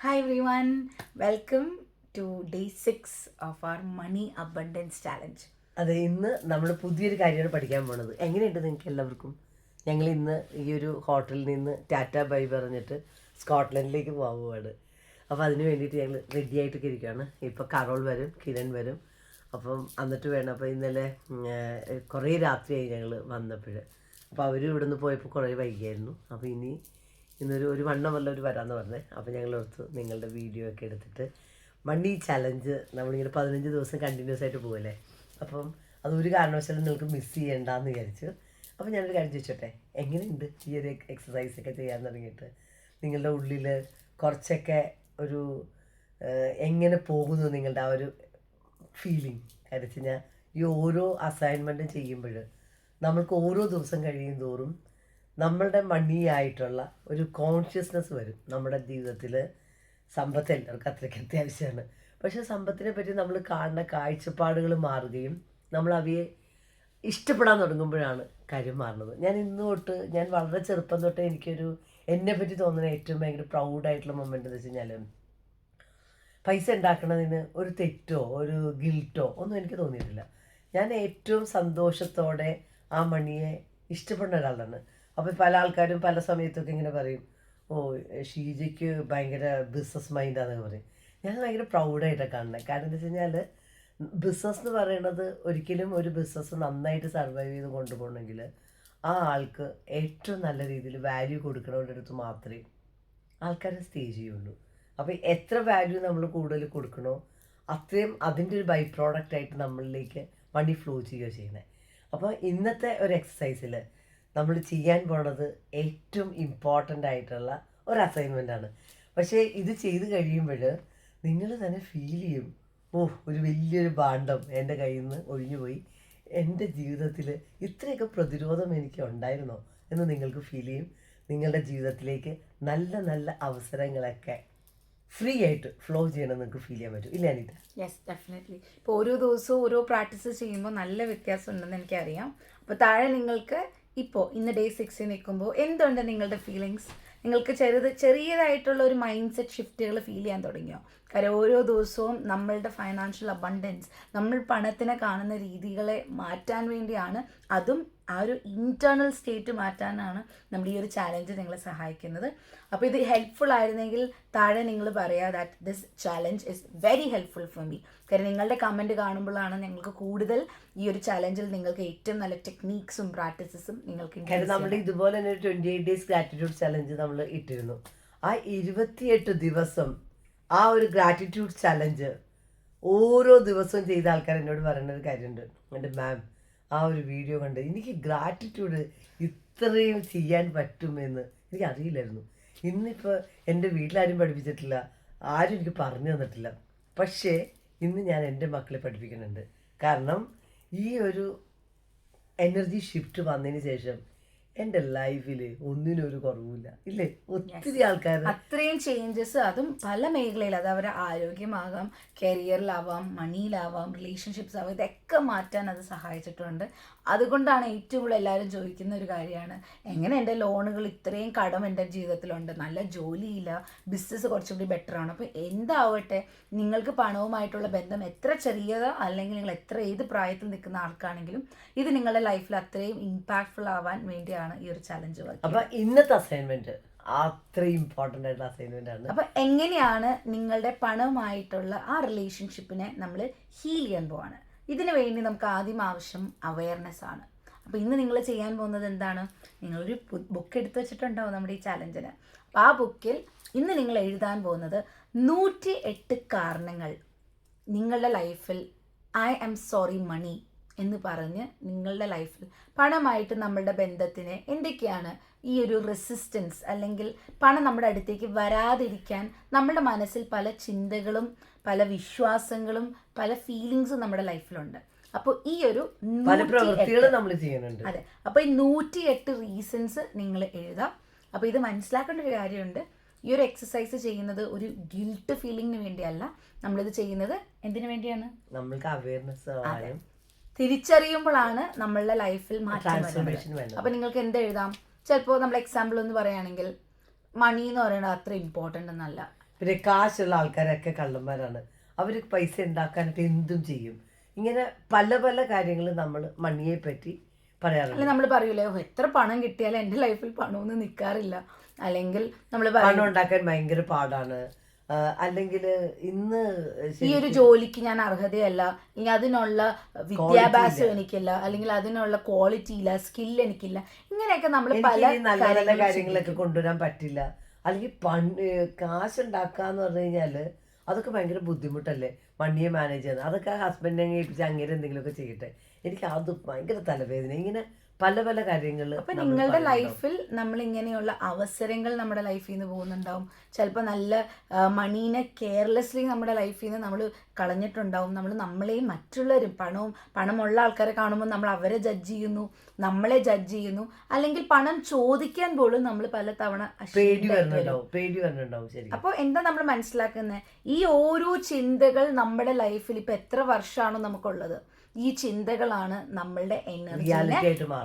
Hi everyone, welcome to day 6 of our Money Abundance Challenge. അതെ, ഇന്ന് നമ്മൾ പുതിയൊരു കാര്യമാണ് പഠിക്കാൻ പോണത്. എങ്ങനെയുണ്ട് നിങ്ങൾക്ക് എല്ലാവർക്കും? ഞങ്ങൾ ഇന്ന് ഈ ഒരു ഹോട്ടലിൽ നിന്ന് ടാറ്റ ബൈ പറഞ്ഞിട്ട് സ്കോട്ട്ലൻഡിലേക്ക് പോവുകയാണ്. അപ്പോൾ അതിന് വേണ്ടിയിട്ട് ഞങ്ങൾ റെഡി ആയിട്ടൊക്കെ ഇരിക്കുകയാണ്. ഇപ്പോൾ കരോൾ വരും, കിരൺ വരും. അപ്പം എന്നിട്ട് വേണം. അപ്പോൾ ഇന്നലെ കുറേ രാത്രിയായി ഞങ്ങൾ വന്നപ്പോൾ. അപ്പോൾ അവർ ഇവിടുന്ന് പോയപ്പോൾ കുറേ വൈകിയായിരുന്നു. അപ്പോൾ ഇന്നൊരു വണ്ണമല്ല ഒരു വരാമെന്ന് പറഞ്ഞത്. അപ്പോൾ ഞങ്ങൾ ഓർത്ത് നിങ്ങളുടെ വീഡിയോ ഒക്കെ എടുത്തിട്ട് മണി ചലഞ്ച് നമ്മളിങ്ങനെ 15 ദിവസം കണ്ടിന്യൂസ് ആയിട്ട് പോകല്ലേ. അപ്പം അതൊരു കാരണവശാലും നിങ്ങൾക്ക് മിസ് ചെയ്യണ്ടെന്ന് വിചാരിച്ചു. അപ്പോൾ ഞാനൊരു കാര്യം ചോദിച്ചോട്ടെ, എങ്ങനെയുണ്ട് ഈ ഒരു എക്സസൈസൊക്കെ ചെയ്യാൻ തുടങ്ങിയിട്ട്? നിങ്ങളുടെ ഉള്ളിൽ കുറച്ചൊക്കെ ഒരു എങ്ങനെ പോകുന്നു നിങ്ങളുടെ ആ ഒരു ഫീലിംഗ്? കാര്യം വെച്ച് കഴിഞ്ഞാൽ ഈ ഓരോ അസൈൻമെൻറ്റും ചെയ്യുമ്പോൾ നമ്മൾക്ക് ഓരോ ദിവസം കഴിയും തോറും നമ്മളുടെ മണിയായിട്ടുള്ള ഒരു കോൺഷ്യസ്നെസ് വരും. നമ്മുടെ ജീവിതത്തിൽ സമ്പത്ത് എല്ലാവർക്കും അത്രയ്ക്ക് അത്യാവശ്യമാണ്. പക്ഷേ സമ്പത്തിനെ പറ്റി നമ്മൾ കാണുന്ന കാഴ്ചപ്പാടുകൾ മാറുകയും നമ്മൾ അവയെ ഇഷ്ടപ്പെടാൻ തുടങ്ങുമ്പോഴാണ് കാര്യം മാറുന്നത്. ഞാൻ വളരെ ചെറുപ്പം തൊട്ട് എന്നെ പറ്റി തോന്നുന്ന ഏറ്റവും ഭയങ്കര പ്രൗഡായിട്ടുള്ള മൊമെൻ്റ് എന്ന് വെച്ച് കഴിഞ്ഞാൽ, പൈസ ഉണ്ടാക്കുന്നതിന് ഒരു തെറ്റോ ഒരു ഗിൽട്ടോ ഒന്നും എനിക്ക് തോന്നിയിട്ടില്ല. ഞാൻ ഏറ്റവും സന്തോഷത്തോടെ ആ മണിയെ ഇഷ്ടപ്പെടുന്ന ഒരാളാണ്. അപ്പോൾ പല ആൾക്കാരും പല സമയത്തൊക്കെ ഇങ്ങനെ പറയും, ഓ ഷീജയ്ക്ക് ഭയങ്കര ബിസിനസ് മൈൻഡാണെന്ന് പറയും. ഞാൻ ഭയങ്കര പ്രൗഡായിട്ടാണ് കാണുന്നത്. കാരണം എന്താ വെച്ച് കഴിഞ്ഞാൽ, ബിസിനസ് എന്ന് പറയുന്നത് ഒരിക്കലും ഒരു ബിസിനസ് നന്നായിട്ട് സർവൈവ് ചെയ്ത് കൊണ്ടുപോകണമെങ്കിൽ ആ ആൾക്ക് ഏറ്റവും നല്ല രീതിയിൽ വാല്യൂ കൊടുക്കണവരുടെ അടുത്ത് മാത്രമേ ആൾക്കാരെ സ്റ്റേ ചെയ്യുള്ളൂ. അപ്പോൾ എത്ര വാല്യൂ നമ്മൾ കൂടുതൽ കൊടുക്കണോ അത്രയും അതിൻ്റെ ഒരു ബൈ പ്രോഡക്റ്റായിട്ട് നമ്മളിലേക്ക് മണി ഫ്ലോ ചെയ്യുകയോ ചെയ്യുന്നത്. അപ്പോൾ ഇന്നത്തെ ഒരു എക്സസൈസിൽ നമ്മൾ ചെയ്യാൻ പോണത് ഏറ്റവും ഇമ്പോർട്ടൻ്റ് ആയിട്ടുള്ള ഒരു അസൈൻമെൻറ്റാണ്. പക്ഷേ ഇത് ചെയ്ത് കഴിയുമ്പോൾ നിങ്ങൾ തന്നെ ഫീൽ ചെയ്യും, ഒരു വലിയൊരു ഭാണ്ഡം എൻ്റെ കയ്യിൽ നിന്ന് ഒഴിഞ്ഞുപോയി, എൻ്റെ ജീവിതത്തിൽ ഇത്രയൊക്കെ പ്രതിരോധം എനിക്ക് ഉണ്ടായിരുന്നോ എന്ന് നിങ്ങൾക്ക് ഫീൽ ചെയ്യും. നിങ്ങളുടെ ജീവിതത്തിലേക്ക് നല്ല നല്ല അവസരങ്ങളൊക്കെ ഫ്രീ ആയിട്ട് ഫ്ലോ ചെയ്യണമെന്ന് നിങ്ങൾക്ക് ഫീൽ ചെയ്യാൻ പറ്റും. ഇല്ല അനിത? Yes, definitely. ഇപ്പോൾ ഓരോ ദിവസവും ഓരോ പ്രാക്ടീസ് ചെയ്യുമ്പോൾ നല്ല വ്യത്യാസം ഉണ്ടെന്ന് എനിക്കറിയാം. അപ്പോൾ താഴെ നിങ്ങൾക്ക് ഇപ്പോൾ ഇന്ന് ഡേ 6 നിൽക്കുമ്പോൾ എന്തുണ്ട് നിങ്ങളുടെ ഫീലിങ്സ്? നിങ്ങൾക്ക് ചെറിയതായിട്ടുള്ള ഒരു മൈൻഡ് സെറ്റ് ഷിഫ്റ്റുകൾ ഫീൽ ചെയ്യാൻ തുടങ്ങിയോ? കാര്യം ഓരോ ദിവസവും നമ്മളുടെ ഫൈനാൻഷ്യൽ അബണ്ടൻസ്, നമ്മൾ പണത്തിനെ കാണുന്ന രീതികളെ മാറ്റാൻ വേണ്ടിയാണ്, അതും ആ ഒരു ഇൻറ്റേർണൽ സ്റ്റേറ്റ് മാറ്റാനാണ് നമ്മൾ ഈ ഒരു ചാലഞ്ച് നിങ്ങളെ സഹായിക്കുന്നത്. അപ്പോൾ ഇത് ഹെൽപ്ഫുൾ ആയിരുന്നെങ്കിൽ താഴെ നിങ്ങൾ പറയുക that this challenge is very helpful for me. കാരണം നിങ്ങളുടെ കമൻറ്റ് കാണുമ്പോഴാണ് ഞങ്ങൾക്ക് കൂടുതൽ ഈ ഒരു ചാലഞ്ചിൽ നിങ്ങൾക്ക് ഏറ്റവും നല്ല ടെക്നീക്സും പ്രാക്ടീസസും നിങ്ങൾക്ക്. നമ്മൾ ഇതുപോലെ തന്നെ ഒരു 28 days ഗ്രാറ്റിറ്റ്യൂഡ് ചലഞ്ച് നമ്മൾ ഇട്ടിരുന്നു. ആ 28 ദിവസം ആ ഒരു ഗ്രാറ്റിറ്റ്യൂഡ് ചലഞ്ച് ഓരോ ദിവസവും ചെയ്ത ആൾക്കാർ എന്നോട് പറയുന്ന ഒരു കാര്യമുണ്ട്, എൻ്റെ മാം ആ ഒരു വീഡിയോ കണ്ട് എനിക്ക് ഗ്രാറ്റിറ്റ്യൂഡ് ഇത്രയും ചെയ്യാൻ പറ്റുമെന്ന് എനിക്ക് അറിയില്ലായിരുന്നു. ഇന്നിപ്പോൾ എൻ്റെ വീട്ടിലാരും പഠിപ്പിച്ചിട്ടില്ല, ആരും എനിക്ക് പറഞ്ഞു തന്നിട്ടില്ല. പക്ഷേ ഇന്ന് ഞാൻ എൻ്റെ മക്കളെ പഠിപ്പിക്കുന്നുണ്ട്. കാരണം ഈ ഒരു എനർജി ഷിഫ്റ്റ് വന്നതിന് ശേഷം എൻ്റെ ലൈഫിൽ ഒന്നിനും ഒരു കുറവില്ല. ഇല്ലേ? ഒത്തിരി ആൾക്കാർ അത്രയും ചേഞ്ചസ്, അതും പല മേഖലയിൽ, അത് അവരുടെ ആരോഗ്യമാകാം, കരിയറിലാവാം, മണിയിലാവാം, റിലേഷൻഷിപ്സ് ആവാം, ഇതൊക്കെ മാറ്റാൻ അത് സഹായിച്ചിട്ടുണ്ട്. അതുകൊണ്ടാണ് ഏറ്റവും കൂടുതൽ എല്ലാവരും ചോദിക്കുന്ന ഒരു കാര്യമാണ്, എങ്ങനെ എൻ്റെ ലോണുകൾ ഇത്രയും കടം എൻ്റെ ജീവിതത്തിലുണ്ട്, നല്ല ജോലിയില്ല, ബിസിനസ് കുറച്ചുകൂടി ബെറ്ററാണ്. അപ്പോൾ എന്താവട്ടെ, നിങ്ങൾക്ക് പണവുമായിട്ടുള്ള ബന്ധം എത്ര ചെറിയതോ അല്ലെങ്കിൽ നിങ്ങൾ ഏത് പ്രായത്തിൽ നിൽക്കുന്ന ആൾക്കാണെങ്കിലും ഇത് നിങ്ങളുടെ ലൈഫിൽ അത്രയും ഇമ്പാക്ട്ഫുൾ ആവാൻ വേണ്ടിയാണ് ഈ ഒരു ചലഞ്ച്. അപ്പൊ ഇന്നത്തെ അസൈൻമെന്റ് അത്രയും ഇമ്പോർട്ടൻ്റ് ആയിട്ടുള്ള അസൈൻമെന്റ് ആണ്. അപ്പൊ എങ്ങനെയാണ് നിങ്ങളുടെ പണവുമായിട്ടുള്ള ആ റിലേഷൻഷിപ്പിനെ നമ്മൾ ഹീൽ ചെയ്യാൻ പോവാണ്. ഇതിനു വേണ്ടി നമുക്ക് ആദ്യം ആവശ്യം അവയർനെസ് ആണ്. അപ്പോൾ ഇന്ന് നിങ്ങൾ ചെയ്യാൻ പോകുന്നത് എന്താണ്? നിങ്ങളൊരു ബുക്ക് എടുത്തു വെച്ചിട്ടുണ്ടാവും നമ്മുടെ ഈ ചലഞ്ചിന്. അപ്പോൾ ആ ബുക്കിൽ ഇന്ന് നിങ്ങൾ എഴുതാൻ പോകുന്നത് 108 കാരണങ്ങൾ നിങ്ങളുടെ ലൈഫിൽ ഐ ആം സോറി മണി എന്ന് പറഞ്ഞ് നിങ്ങളുടെ ലൈഫിൽ പണമായിട്ട് നമ്മളുടെ ബന്ധത്തിന് എന്തൊക്കെയാണ് ഈ ഒരു റെസിസ്റ്റൻസ്, അല്ലെങ്കിൽ പണം നമ്മുടെ അടുത്തേക്ക് വരാതിരിക്കാൻ നമ്മളുടെ മനസ്സിൽ പല ചിന്തകളും പല വിശ്വാസങ്ങളും പല ഫീലിങ്സും നമ്മുടെ ലൈഫിലുണ്ട്. അപ്പോൾ ഈ ഒരു നമ്മൾ ചെയ്യുന്നുണ്ട്. അതെ, അപ്പോൾ ഈ 108 റീസൺസ് നിങ്ങൾ എഴുതാം. അപ്പോൾ ഇത് മനസ്സിലാക്കേണ്ട ഒരു കാര്യമുണ്ട്, ഈ ഒരു എക്സസൈസ് ചെയ്യുന്നത് ഒരു ഗിൽട്ട് ഫീലിങ്ങിന് വേണ്ടിയല്ല, നമ്മളിത് ചെയ്യുന്നത് എന്തിനു വേണ്ടിയാണ്? നമ്മൾക്ക് അവയർനെസ് തിരിച്ചറിയുമ്പോഴാണ് നമ്മളുടെ ലൈഫിൽ മാറ്റം വരുന്നത്. അപ്പോൾ നിങ്ങൾക്ക് എന്ത് എഴുതാം? ചിലപ്പോൾ നമ്മൾ എക്സാമ്പിൾ ഒന്ന് പറയുകയാണെങ്കിൽ, മണി എന്ന് പറയുന്നത് അത്ര ഇമ്പോർട്ടൻ്റ് എന്നല്ല, പിന്നെ കാശുള്ള ആൾക്കാരൊക്കെ കള്ളന്മാരാണ്. അവർ പൈസ ഉണ്ടാക്കാനായിട്ട് എന്തും ചെയ്യും. ഇങ്ങനെ പല പല കാര്യങ്ങൾ നമ്മൾ മണിയെ പറ്റി പറയാറുണ്ട്. അല്ല നമ്മൾ പറയൂലേ എത്ര പണം കിട്ടിയാലും എൻ്റെ ലൈഫിൽ പണമൊന്നും നിൽക്കാറില്ല, അല്ലെങ്കിൽ നമ്മൾ പണം ഉണ്ടാക്കാൻ ഭയങ്കര പാടാണ്, അല്ലെങ്കിൽ ഇന്ന് ഈ ഒരു ജോലിക്ക് ഞാൻ അർഹതയല്ല, അല്ലെങ്കിൽ അതിനുള്ള വിദ്യാഭ്യാസം എനിക്കില്ല, അല്ലെങ്കിൽ അതിനുള്ള ക്വാളിറ്റി ഇല്ല, സ്കിൽ എനിക്കില്ല, ഇങ്ങനെയൊക്കെ നമ്മൾ പല നല്ല നല്ല കാര്യങ്ങളൊക്കെ കൊണ്ടുവരാൻ പറ്റില്ല. അല്ലെങ്കിൽ കാശുണ്ടാക്കാന്ന് പറഞ്ഞു കഴിഞ്ഞാല് അതൊക്കെ ഭയങ്കര ബുദ്ധിമുട്ടല്ലേ, മണിയെ മാനേജ് ചെയ്യുന്നത്. അതൊക്കെ ഹസ്ബൻഡിനെ ഏൽപ്പിച്ച് അങ്ങനെ എന്തെങ്കിലുമൊക്കെ ചെയ്യട്ടെ. എനിക്ക് അത് ഭയങ്കര തലവേദന. ഇങ്ങനെ പല പല കാര്യങ്ങൾ. അപ്പൊ നിങ്ങളുടെ ലൈഫിൽ നമ്മൾ ഇങ്ങനെയുള്ള അവസരങ്ങൾ നമ്മുടെ ലൈഫിൽ നിന്ന് പോകുന്നുണ്ടാവും. ചിലപ്പോൾ നല്ല മണീനെ കെയർലെസ്ലി നമ്മുടെ ലൈഫിൽ നിന്ന് നമ്മൾ കളഞ്ഞിട്ടുണ്ടാവും. നമ്മളെയും മറ്റുള്ളവരും പണമുള്ള ആൾക്കാരെ കാണുമ്പോൾ നമ്മൾ അവരെ ജഡ്ജ് ചെയ്യുന്നു, നമ്മളെ ജഡ്ജ് ചെയ്യുന്നു, അല്ലെങ്കിൽ പണം ചോദിക്കാൻ പോലും നമ്മൾ പല തവണ പേടി വരുന്നുണ്ടാവും. ശരി. അപ്പോൾ എന്താ നമ്മൾ മനസ്സിലാക്കുന്നത്, ഈ ഓരോ ചിന്തകൾ നമ്മുടെ ലൈഫിൽ ഇപ്പൊ എത്ര വർഷമാണോ നമുക്കുള്ളത്, ഈ ചിന്തകളാണ് നമ്മളുടെ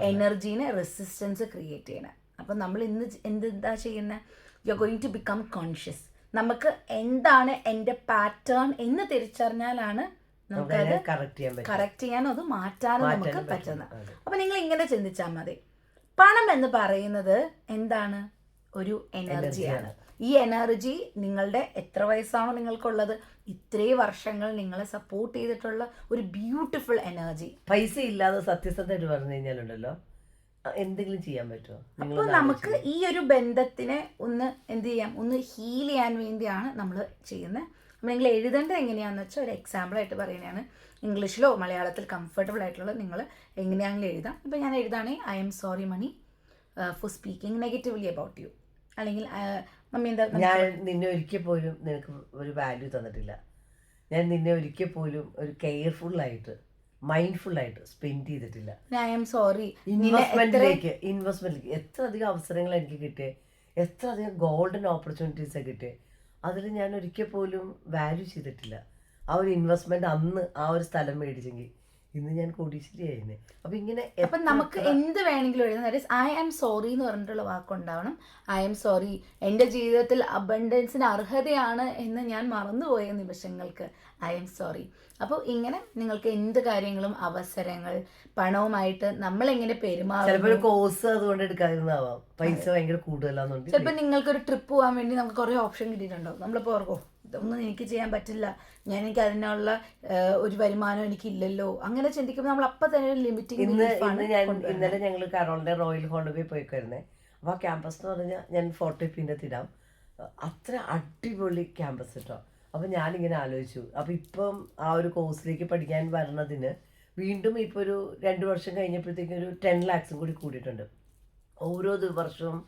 എനർജീനെ റെസിസ്റ്റൻസ് ക്രിയേറ്റ് ചെയ്യണത്. അപ്പം നമ്മൾ ഇന്ന് എന്താ ചെയ്യുന്നത്, you are going to become conscious. നമുക്ക് എന്താണ് എൻ്റെ പാറ്റേൺ എന്ന് തിരിച്ചറിഞ്ഞാലാണ് നമുക്കത് കറക്റ്റ് ചെയ്യാനും അത് മാറ്റാനും നമുക്ക് പറ്റുന്നത്. അപ്പം നിങ്ങൾ ഇങ്ങനെ ചിന്തിച്ചാൽ മതി, പണം എന്ന് പറയുന്നത് എന്താണ്, ഒരു എനർജിയാണ്. ഈ എനർജി നിങ്ങളുടെ എത്ര വയസ്സാണോ നിങ്ങൾക്കുള്ളത്, ഇത്രയും വർഷങ്ങൾ നിങ്ങളെ സപ്പോർട്ട് ചെയ്തിട്ടുള്ള ഒരു ബ്യൂട്ടിഫുൾ എനർജി. പൈസ ഇല്ലാതെ സത്യസന്ധമായിട്ട് പറഞ്ഞു കഴിഞ്ഞാലുണ്ടല്ലോ എന്തെങ്കിലും ചെയ്യാൻ പറ്റുമോ? അപ്പോൾ നമുക്ക് ഈ ഒരു ബന്ധത്തിനെ ഒന്ന് എന്ത് ചെയ്യാം, ഒന്ന് ഹീൽ ചെയ്യാൻ വേണ്ടിയാണ് നമ്മൾ ചെയ്യുന്നത്. നിങ്ങൾ എഴുതേണ്ടത് എങ്ങനെയാണെന്ന് വെച്ചാൽ ഒരു എക്സാമ്പിളായിട്ട് പറയുന്നതാണ്. ഇംഗ്ലീഷിലോ മലയാളത്തിൽ കംഫർട്ടബിൾ ആയിട്ടുള്ള നിങ്ങൾ എങ്ങനെയാണെങ്കിലും എഴുതാം. ഇപ്പോൾ ഞാൻ എഴുതാണെങ്കിൽ I'm sorry money for speaking negatively about you, അല്ലെങ്കിൽ മമ്മി എന്താ, ഞാൻ നിന്നെ ഒരിക്കൽ പോലും നിനക്ക് ഒരു വാല്യൂ തന്നിട്ടില്ല, ഞാൻ നിന്നെ ഒരിക്കൽ പോലും ഒരു കെയർഫുള്ളായിട്ട് മൈൻഡ്ഫുള്ളായിട്ട് സ്പെൻഡ് ചെയ്തിട്ടില്ല. I'm sorry. ഇൻവെസ്റ്റ്മെന്റിലേക്ക് എത്ര അധികം അവസരങ്ങൾ എനിക്ക് കിട്ടിയേ, എത്ര അധികം ഗോൾഡൻ ഓപ്പർച്യൂണിറ്റീസാണ് കിട്ടിയേ, അതിൽ ഞാൻ ഒരിക്കൽ പോലും വാല്യൂ ചെയ്തിട്ടില്ല. ആ ഒരു ഇൻവെസ്റ്റ്മെന്റ് അന്ന് ആ ഒരു സ്ഥലം മേടിച്ചെങ്കിൽ ഇന്ന് ഞാൻ കോടീശ്വരിയായിരുന്നു. അപ്പം ഇങ്ങനെ അപ്പം നമുക്ക് എന്ത് വേണമെങ്കിലും എഴുതാം. That is I am sorry എന്ന് പറഞ്ഞിട്ടുള്ള വാക്കുണ്ടാവണം. ഐ ആം സോറി, എൻ്റെ ജീവിതത്തിൽ അബണ്ടൻസിന് അർഹതയാണ് എന്ന് ഞാൻ മറന്നുപോയ നിമിഷങ്ങൾക്ക് ഐ ആം സോറി. അപ്പോൾ ഇങ്ങനെ നിങ്ങൾക്ക് എന്ത് കാര്യങ്ങളും അവസരങ്ങൾ പണവുമായിട്ട് നമ്മളെങ്ങനെ പെരുമാറും. ചിലപ്പോൾ കോഴ്സ് അതുകൊണ്ട് എടുക്കാതിരുന്നാവാം, പൈസ ഭയങ്കര കൂടുതലാന്നുണ്ട്. ചിലപ്പോൾ നിങ്ങൾക്കൊരു ട്രിപ്പ് പോകാൻ വേണ്ടി നമുക്ക് കുറേ ഓപ്ഷൻ കിട്ടിയിട്ടുണ്ടാവും. നമ്മളിപ്പോൾ ഓർക്കോ ഇതൊന്നും എനിക്ക് ചെയ്യാൻ പറ്റില്ല, എനിക്ക് അതിനുള്ള ഒരു വരുമാനം എനിക്കില്ലല്ലോ, അങ്ങനെ ചിന്തിക്കുമ്പോൾ നമ്മൾ അപ്പം തന്നെ ഒരു ലിമിറ്റിംഗ്. ഇന്നലെ ഞങ്ങൾ കരോളിന്റെ റോയൽ ഹോളിൽ പോയിക്കായിരുന്നേ. അപ്പോൾ ആ ക്യാമ്പസ് എന്ന് പറഞ്ഞാൽ ഞാൻ ഫോട്ടോ പിന്നെ ഇടാം, അത്ര അടിപൊളി ക്യാമ്പസ് കേട്ടോ. അപ്പം ഞാനിങ്ങനെ ആലോചിച്ചു, അപ്പോൾ ഇപ്പം ആ ഒരു കോഴ്സിലേക്ക് പഠിക്കാൻ വരണതിന് വീണ്ടും ഇപ്പോൾ ഒരു 2 വർഷം കഴിഞ്ഞപ്പോഴത്തേക്കും ഒരു 10 lakhs കൂടി കൂടിയിട്ടുണ്ട്. ഓരോ വർഷവും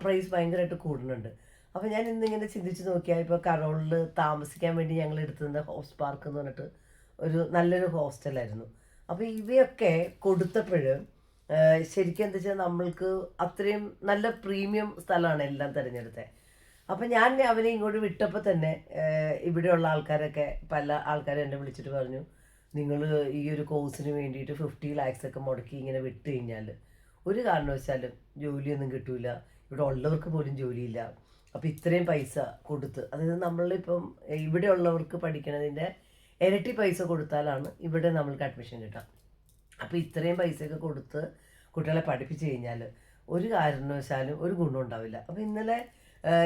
പ്രൈസ് ഭയങ്കരമായിട്ട് കൂടുന്നുണ്ട്. അപ്പോൾ ഞാൻ ഇന്നിങ്ങനെ ചിന്തിച്ച് നോക്കിയാൽ ഇപ്പോൾ കരോളിൽ താമസിക്കാൻ വേണ്ടി ഞങ്ങൾ എടുത്തിരുന്ന ഹോസ്റ്റ് പാർക്ക് എന്ന് പറഞ്ഞിട്ട് ഒരു നല്ലൊരു ഹോസ്റ്റലായിരുന്നു. അപ്പോൾ ഇവയൊക്കെ കൊടുത്തപ്പോഴും ശരിക്കും എന്താ വെച്ചാൽ നമ്മൾക്ക് അത്രയും നല്ല പ്രീമിയം സ്ഥലമാണ് എല്ലാം തിരഞ്ഞെടുത്തത്. അപ്പം ഞാൻ അവനെ ഇങ്ങോട്ട് വിട്ടപ്പോൾ തന്നെ ഇവിടെയുള്ള ആൾക്കാരൊക്കെ പല ആൾക്കാരും എന്നെ വിളിച്ചിട്ട് പറഞ്ഞു, നിങ്ങൾ ഈ ഒരു കോഴ്സിന് വേണ്ടിയിട്ട് 50 lakhs ഒക്കെ മുടക്കി ഇങ്ങനെ വിട്ട് കഴിഞ്ഞാൽ ഒരു കാരണവശാലും ജോലിയൊന്നും കിട്ടൂല, ഇവിടെ ഉള്ളവർക്ക് പോലും ജോലിയില്ല. അപ്പോൾ ഇത്രയും പൈസ കൊടുത്ത്, അതായത് നമ്മളിപ്പം ഇവിടെ ഉള്ളവർക്ക് പഠിക്കണതിൻ്റെ ഇരട്ടി പൈസ കൊടുത്താലാണ് ഇവിടെ നമ്മൾക്ക് അഡ്മിഷൻ കിട്ടുക. അപ്പോൾ ഇത്രയും പൈസയൊക്കെ കൊടുത്ത് കുട്ടികളെ പഠിപ്പിച്ച് കഴിഞ്ഞാൽ ഒരു കാരണവശാലും ഒരു ഗുണം ഉണ്ടാവില്ല. അപ്പോൾ ഇന്നലെ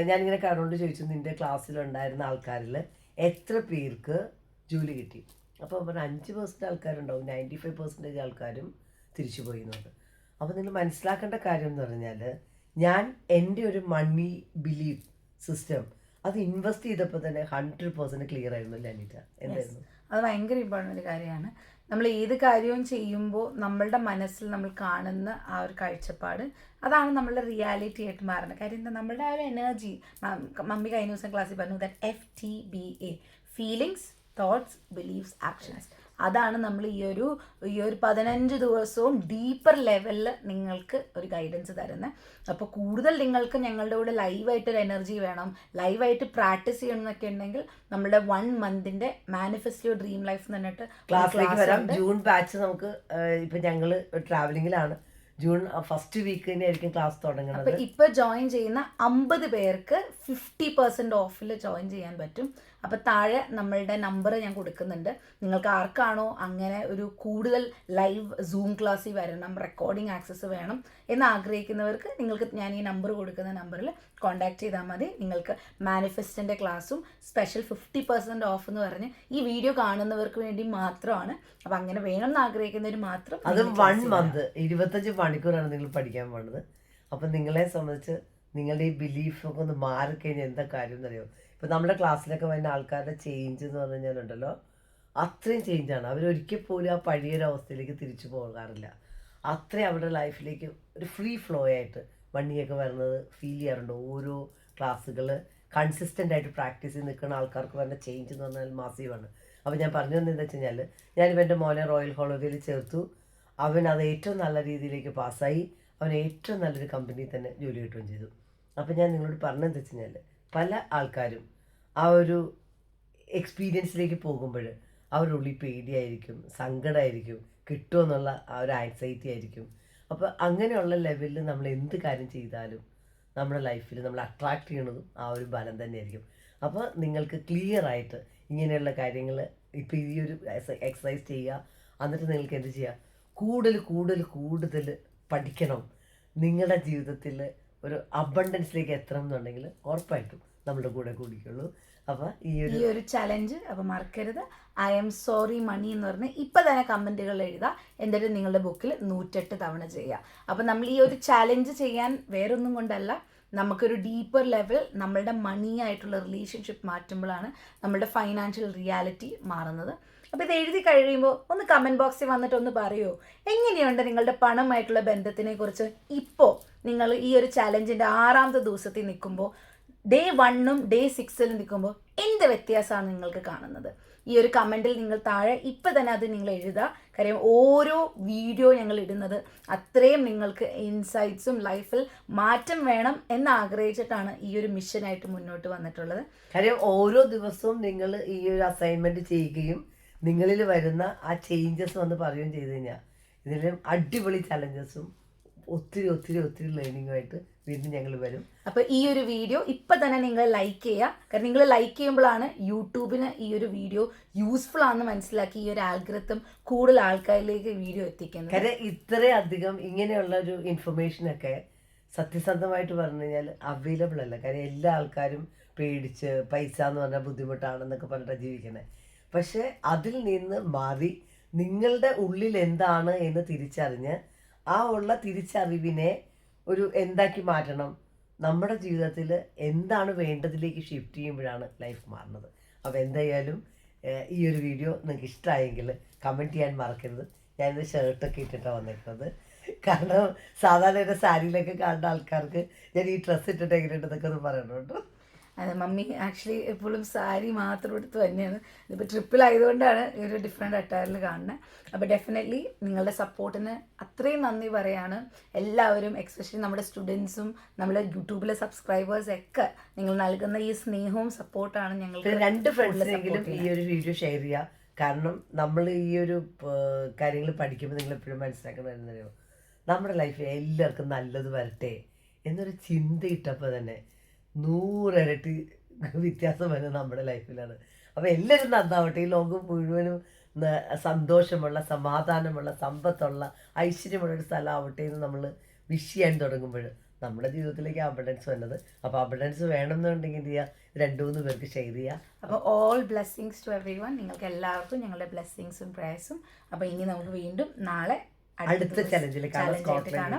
ഞാനിങ്ങനെ കരോണ്ട് ചോദിച്ചു, നിൻ്റെ ക്ലാസ്സിലുണ്ടായിരുന്ന ആൾക്കാരിൽ എത്ര പേർക്ക് ജോലി കിട്ടി? അപ്പോൾ പറഞ്ഞാൽ 5% ആൾക്കാരുണ്ടാവും, 95% ആൾക്കാരും തിരിച്ചു പോയി എന്നുണ്ട്. അപ്പോൾ നിങ്ങൾ മനസ്സിലാക്കേണ്ട കാര്യം എന്ന് പറഞ്ഞാൽ, ഞാൻ എൻ്റെ ഒരു മണി ബിലീഫ് സിസ്റ്റം അത് ഇൻവെസ്റ്റ് ചെയ്തപ്പോൾ തന്നെ 100% ക്ലിയർ ആയിരുന്നു. ലാനിറ്റ എന്തായിരുന്നു? അത് ഭയങ്കര ഇമ്പോർട്ടൻ്റ് ഒരു കാര്യമാണ്. നമ്മൾ ഏത് കാര്യവും ചെയ്യുമ്പോൾ നമ്മളുടെ മനസ്സിൽ നമ്മൾ കാണുന്ന ആ ഒരു കാഴ്ചപ്പാട് അതാണ് നമ്മളുടെ റിയാലിറ്റി ആയിട്ട് മാറുന്നത്. കാര്യം എന്താ, നമ്മളുടെ ആ ഒരു എനർജി, മമ്മി കഴിഞ്ഞ ദിവസം ക്ലാസ്സിൽ പറഞ്ഞു, that FTBA, feelings, thoughts, beliefs, actions. അതാണ് നമ്മൾ ഈ ഒരു 15 ദിവസവും ഡീപ്പർ ലെവലിൽ നിങ്ങൾക്ക് ഒരു ഗൈഡൻസ് തരുന്നത്. അപ്പോൾ കൂടുതൽ നിങ്ങൾക്ക് ഞങ്ങളുടെ കൂടെ ലൈവായിട്ടൊരു എനർജി വേണം, ലൈവായിട്ട് പ്രാക്ടീസ് ചെയ്യണം എന്നൊക്കെ ഉണ്ടെങ്കിൽ നമ്മുടെ 1 month മാനിഫെസ്റ്റോ ഡ്രീം ലൈഫ് എന്ന് പറഞ്ഞിട്ട് ക്ലാസ്സിലേക്ക് വരാം. ജൂൺ ബാച്ച് നമുക്ക് ഇപ്പം ഞങ്ങൾ ട്രാവലിങ്ങിലാണ്. ജൂൺ ഫസ്റ്റ് വീക്ക് തന്നെ ആയിരിക്കും ക്ലാസ് തുടങ്ങുന്നത്. അപ്പൊ ഇപ്പൊ ജോയിൻ ചെയ്യുന്ന 50 പേർക്ക് 50% ഓഫിൽ ജോയിൻ ചെയ്യാൻ പറ്റും. അപ്പൊ താഴെ നമ്മളുടെ നമ്പർ ഞാൻ കൊടുക്കുന്നുണ്ട്. നിങ്ങൾക്ക് ആർക്കാണോ അങ്ങനെ ഒരു കൂടുതൽ ലൈവ് സൂം ക്ലാസ്സിൽ വരണം, റെക്കോർഡിംഗ് ആക്സസ് വേണം എന്ന് ആഗ്രഹിക്കുന്നവർക്ക് നിങ്ങൾക്ക് ഞാൻ ഈ നമ്പർ കൊടുക്കുന്ന നമ്പറിൽ കോൺടാക്ട് ചെയ്താൽ മതി. നിങ്ങൾക്ക് മാനിഫെസ്റ്റിൻ്റെ ക്ലാസ്സും സ്പെഷ്യൽ 50% ഓഫ് എന്ന് പറഞ്ഞ് ഈ വീഡിയോ കാണുന്നവർക്ക് വേണ്ടി മാത്രമാണ്. അപ്പം അങ്ങനെ വേണം എന്ന് ആഗ്രഹിക്കുന്നവർ മാത്രം. അത് 1 മന്ത് 25 മണിക്കൂറാണ് നിങ്ങൾ പഠിക്കാൻ പോകുന്നത്. അപ്പം നിങ്ങളെ സംബന്ധിച്ച് നിങ്ങളുടെ ഈ ബിലീഫൊക്കെ ഒന്ന് മാറിക്കഴിഞ്ഞാൽ എന്താ കാര്യം എന്നറിയോ? ഇപ്പം നമ്മുടെ ക്ലാസ്സിലൊക്കെ വരുന്ന ആൾക്കാരുടെ ചേഞ്ച് എന്ന് പറഞ്ഞു കഴിഞ്ഞാലുണ്ടല്ലോ, അത്രയും ചേഞ്ചാണ്. അവരൊരിക്കൽ പോലും ആ പഴയൊരു അവസ്ഥയിലേക്ക് തിരിച്ചു പോകാറില്ല. അത്രയും അവരുടെ ലൈഫിലേക്ക് ഒരു ഫ്രീ ഫ്ലോ ആയിട്ട് വണ്ടിയൊക്കെ വരുന്നത് ഫീൽ ചെയ്യാറുണ്ട്. ഓരോ ക്ലാസ്സുകൾ കൺസിസ്റ്റൻ്റ് ആയിട്ട് പ്രാക്ടീസ് ചെയ്ത് നിൽക്കുന്ന ആൾക്കാർക്ക് വരുന്ന ചേഞ്ച് എന്ന് പറഞ്ഞാൽ മാസീവാണ്. അപ്പോൾ ഞാൻ പറഞ്ഞു തന്നെന്താ വെച്ച് കഴിഞ്ഞാൽ, ഞാനിപ്പോൾ എൻ്റെ മോനെ റോയൽ ഹോളോവിയിൽ ചേർത്തു. അവൻ അത് ഏറ്റവും നല്ല രീതിയിലേക്ക് പാസ്സായി. അവൻ ഏറ്റവും നല്ലൊരു കമ്പനിയിൽ തന്നെ ജോലി കിട്ടുകയും ചെയ്തു. അപ്പോൾ ഞാൻ നിങ്ങളോട് പറഞ്ഞതെന്ന് വെച്ച് കഴിഞ്ഞാൽ, പല ആൾക്കാരും ആ ഒരു എക്സ്പീരിയൻസിലേക്ക് പോകുമ്പോൾ അവരുടെ ഉള്ളിൽ പേടിയായിരിക്കും, സങ്കടമായിരിക്കും, കിട്ടുമെന്നുള്ള ആ ഒരു ആൻസൈറ്റി ആയിരിക്കും. അപ്പോൾ അങ്ങനെയുള്ള ലെവലിൽ നമ്മൾ എന്ത് കാര്യം ചെയ്താലും നമ്മുടെ ലൈഫിൽ നമ്മൾ അട്രാക്ട് ചെയ്യണതും ആ ഒരു ബലം തന്നെയായിരിക്കും. അപ്പോൾ നിങ്ങൾക്ക് ക്ലിയർ ആയിട്ട് ഇങ്ങനെയുള്ള കാര്യങ്ങൾ ഇപ്പോൾ ഈ ഒരു എക്സസൈസ് ചെയ്യുക. എന്നിട്ട് നിങ്ങൾക്ക് എന്ത് ചെയ്യുക, കൂടുതൽ പഠിക്കണം. നിങ്ങളുടെ ജീവിതത്തിൽ ഒരു അബണ്ടൻസിലേക്ക് എത്തണം എന്നുണ്ടെങ്കിൽ ഉറപ്പായിട്ടും നമ്മുടെ കൂടെ കൂടിക്കുള്ളൂ. അപ്പോൾ ഈ ഒരു ചലഞ്ച് അപ്പോൾ മറക്കരുത്. ഐ എം സോറി മണി എന്ന് പറഞ്ഞ് ഇപ്പം തന്നെ കമൻറ്റുകൾ എഴുതുക. എന്നിട്ട് നിങ്ങളുടെ ബുക്കിൽ 108 തവണ ചെയ്യുക. അപ്പോൾ നമ്മൾ ഈ ഒരു ചലഞ്ച് ചെയ്യാൻ വേറൊന്നും കൊണ്ടല്ല, നമുക്കൊരു ഡീപ്പർ ലെവൽ നമ്മളുടെ മണി ആയിട്ടുള്ള റിലേഷൻഷിപ്പ് മാറ്റുമ്പോഴാണ് നമ്മളുടെ ഫൈനാൻഷ്യൽ റിയാലിറ്റി മാറുന്നത്. അപ്പോൾ ഇത് എഴുതി കഴിയുമ്പോൾ ഒന്ന് കമൻറ്റ് ബോക്സിൽ വന്നിട്ട് ഒന്ന് പറയുമോ, എങ്ങനെയുണ്ട് നിങ്ങളുടെ പണമായിട്ടുള്ള ബന്ധത്തിനെ കുറിച്ച് ഇപ്പോൾ നിങ്ങൾ ഈ ഒരു ചലഞ്ചിൻ്റെ 6ാമത്തെ ദിവസത്തിൽ നിൽക്കുമ്പോൾ, ഡേ 1ഉം ഡേ 6ലും നിൽക്കുമ്പോൾ എന്ത് വ്യത്യാസമാണ് നിങ്ങൾക്ക് കാണുന്നത്? ഈ ഒരു കമൻറ്റിൽ നിങ്ങൾ താഴെ ഇപ്പം തന്നെ അത് നിങ്ങൾ എഴുതുക. കാര്യം ഓരോ വീഡിയോ ഞങ്ങൾ ഇടുന്നത് അത്രയും നിങ്ങൾക്ക് ഇൻസൈറ്റ്സും ലൈഫിൽ മാറ്റം വേണം എന്ന് ആഗ്രഹിച്ചിട്ടാണ് ഈ ഒരു മിഷനായിട്ട് മുന്നോട്ട് വന്നിട്ടുള്ളത്. കാര്യം ഓരോ ദിവസവും നിങ്ങൾ ഈ ഒരു അസൈൻമെൻറ്റ് ചെയ്യുകയും നിങ്ങളിൽ വരുന്ന ആ ചേഞ്ചസ് വന്ന് പറയുകയും ചെയ്ത് കഴിഞ്ഞാൽ ഇതിലും അടിപൊളി ചലഞ്ചസും ഒത്തിരി ലേണിങ്ങുമായിട്ട് വീണ്ടും ഞങ്ങൾ വരും. അപ്പോൾ ഈ ഒരു വീഡിയോ ഇപ്പം തന്നെ നിങ്ങൾ ലൈക്ക് ചെയ്യുക. കാരണം നിങ്ങൾ ലൈക്ക് ചെയ്യുമ്പോഴാണ് യൂട്യൂബിന് ഈ ഒരു വീഡിയോ യൂസ്ഫുൾ ആണെന്ന് മനസ്സിലാക്കി ഈ ഒരു ആൽഗരിതം കൂടുതൽ ആൾക്കാരിലേക്ക് വീഡിയോ എത്തിക്കുന്നത്. കാരണം ഇത്രയധികം ഇങ്ങനെയുള്ള ഒരു ഇൻഫർമേഷനൊക്കെ സത്യസന്ധമായിട്ട് പറഞ്ഞു കഴിഞ്ഞാൽ അവൈലബിൾ അല്ല. കാര്യം എല്ലാ ആൾക്കാരും പേടിച്ച് പൈസ എന്ന് പറഞ്ഞാൽ ബുദ്ധിമുട്ടാണെന്നൊക്കെ പറഞ്ഞിട്ടാണ് ജീവിക്കണേ. പക്ഷേ അതിൽ നിന്ന് മാറി നിങ്ങളുടെ ഉള്ളിൽ എന്താണ് എന്ന് തിരിച്ചറിഞ്ഞ് ആ ഉള്ള തിരിച്ചറിവിനെ ഒരു എന്താക്കി മാറ്റണം, നമ്മുടെ ജീവിതത്തിൽ എന്താണ് വേണ്ടതിലേക്ക് ഷിഫ്റ്റ് ചെയ്യുമ്പോഴാണ് ലൈഫ് മാറുന്നത്. അപ്പോൾ എന്തായാലും ഈ ഒരു വീഡിയോ നിങ്ങൾക്ക് ഇഷ്ടമായെങ്കിൽ കമൻറ്റ് ചെയ്യാൻ മറക്കരുത്. ഞാനിത് ഷർട്ടൊക്കെ ഇട്ടിട്ടാണ് വന്നിരിക്കുന്നത്. കാരണം സാധാരണ എൻ്റെ സാരിയിലൊക്കെ കാണുന്ന ആൾക്കാർക്ക് ഞാൻ ഈ ഡ്രസ്സ് ഇട്ടിട്ട് എങ്ങനെയുണ്ടെന്നൊക്കെ ഒന്ന് പറയണം കേട്ടോ. അതെ, മമ്മി ആക്ച്വലി എപ്പോഴും സാരി മാത്രം എടുത്ത് തന്നെയാണ്. ഇതിപ്പോൾ ട്രിപ്പിലായതുകൊണ്ടാണ് ഈ ഒരു ഡിഫറെൻറ്റ് അറ്റയറിൽ കാണുന്നത്. അപ്പോൾ ഡെഫിനറ്റ്ലി നിങ്ങളുടെ സപ്പോർട്ടിന് അത്രയും നന്ദി പറയാണ്. എല്ലാവരും എക്സ്പെഷ്യലി നമ്മുടെ സ്റ്റുഡൻസും നമ്മുടെ യൂട്യൂബിലെ സബ്സ്ക്രൈബേഴ്സൊക്കെ നിങ്ങൾ നൽകുന്ന ഈ സ്നേഹവും സപ്പോർട്ടാണ് ഞങ്ങൾക്ക്. 2 ഫ്രണ്ട്സിനെങ്കിലും ഈ ഒരു വീഡിയോ ഷെയർ ചെയ്യുക. കാരണം നമ്മൾ ഈ ഒരു കാര്യങ്ങൾ പഠിക്കുമ്പോൾ നിങ്ങൾ എപ്പോഴും മനസ്സിലാക്കണമെന്നറിയോ, നമ്മുടെ ലൈഫിൽ എല്ലാവർക്കും നല്ലത് വരട്ടെ എന്നൊരു ചിന്ത ഇട്ടപ്പോൾ തന്നെ 100 ഇരട്ടി വ്യത്യാസം വരുന്നത് നമ്മുടെ ലൈഫിലാണ്. അപ്പോൾ എല്ലാവരും നന്നാവട്ടെ. ഈ ലോകം മുഴുവനും സന്തോഷമുള്ള, സമാധാനമുള്ള, സമ്പത്തുള്ള, ഐശ്വര്യമുള്ള ഒരു സ്ഥലമാവട്ടെ എന്ന് നമ്മൾ വിഷ് ചെയ്യാൻ തുടങ്ങുമ്പോൾ നമ്മുടെ ജീവിതത്തിലേക്ക് അബണ്ടൻസ് വന്നത്. അപ്പോൾ അബണ്ടൻസ് വേണമെന്നുണ്ടെങ്കിൽ എന്ത് ചെയ്യുക, 2-3 പേർക്ക് ഷെയർ ചെയ്യുക. അപ്പോൾ all blessings to everyone. നിങ്ങൾക്ക് എല്ലാവർക്കും ഞങ്ങളുടെ ബ്ലെസ്സിങ്സും പ്രേയേഴ്സും. അപ്പോൾ ഇനി നമുക്ക് വീണ്ടും നാളെ അടുത്ത ചലഞ്ചിൽ കാണാം.